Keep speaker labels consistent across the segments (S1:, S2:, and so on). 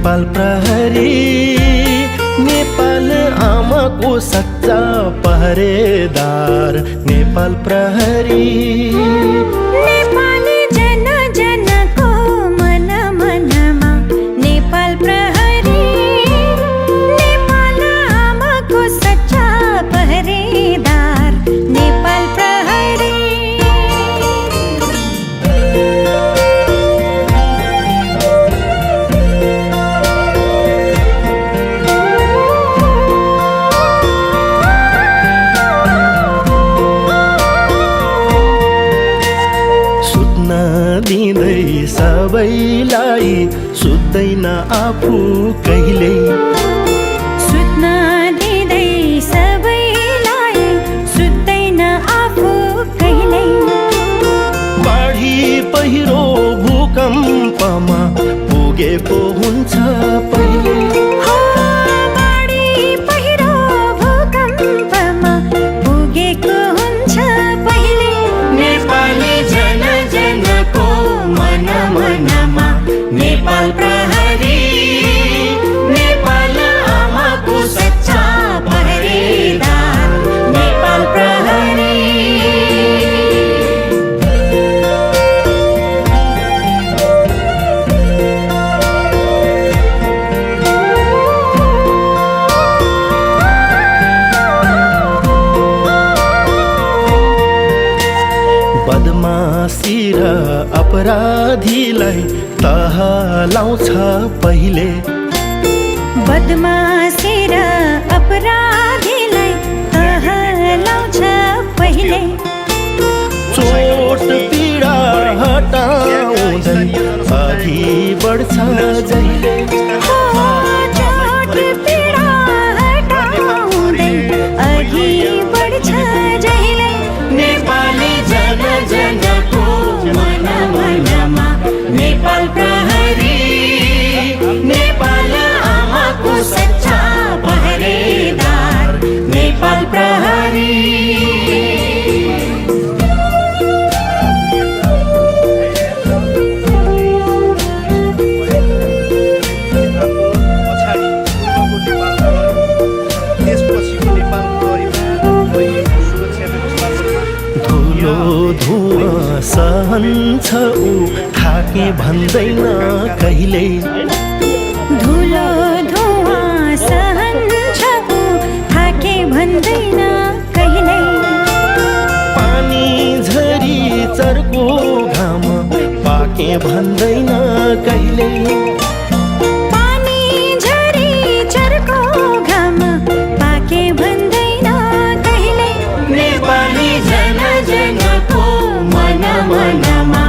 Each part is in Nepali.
S1: नेपाल प्रहरी नेपाल आमाको सच्चा पहरेदार नेपाल प्रहरी
S2: नेपाली जन जनको मन मनमा नेपाल प्रहरी नेपाल आमाको सच्चा पहरेदार नेपाल प्रहरी
S1: दिँदै सबैलाई सुत्दैन आफू कहिले
S2: सुत्न दिँदै सबैलाई सुत्दैन आफू कहिले
S1: बाढी पहिरो भूकम्पमा पुगेको हुन्छ पहिले
S2: बाढी पहिरो भूकम्पमा पुगेको हुन्छ पहिले
S1: नेपाली जन जनको मन मनमा नेपाल प्रहरी नेपाल आमाको सच्चा पहरेदार नेपाल प्रहरी बदमाशी र अपराधीलाई तह लाउँछ पहिले
S2: बदमाशी र अपराधीलाई तह लाउँछ पहिले
S1: चोट पीडा हटाउँदै अघि बढ्छ जहिले
S2: चोट पीडा हटाउँदै अघि बढ्छ जहिले
S1: नेपाली जन जनको मन मनमा नेपाल प्रहरी नेपाल आमाको सच्चा पहरेदार नेपाल प्रहरी धुवा सहन्छ ऊ थाके भन्दैन कहिले
S2: धुलो धुवा सहन्छ ऊ थाके भन्दैन कहिले
S1: पानी झरी चर्को घाम पाके भन्दैन कहिले
S2: पानी झरी चर्को घाम पाके भन्दैन कहिले
S1: नेपाली जन जनको मन मनमा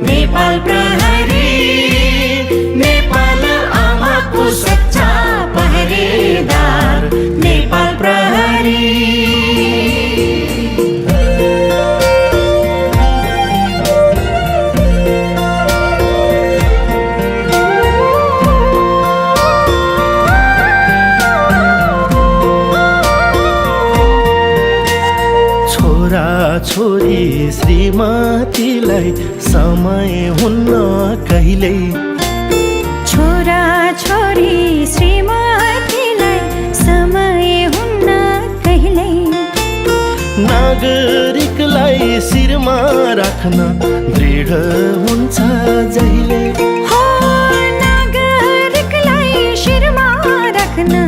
S1: नेपाल प्रहरी नेपाल आमाको सच्चा पहरेदार नेपाल प्रहरी छोरी श्रीमतीलाई समय हुन्न कहिले
S2: छोरा छोरी श्रीमतीलाई समय हुन्न कहिले
S1: नागरिकलाई शिरमा राख्न दृढ हुन्छ जहिले
S2: हो नागरिकलाई शिरमा राख्न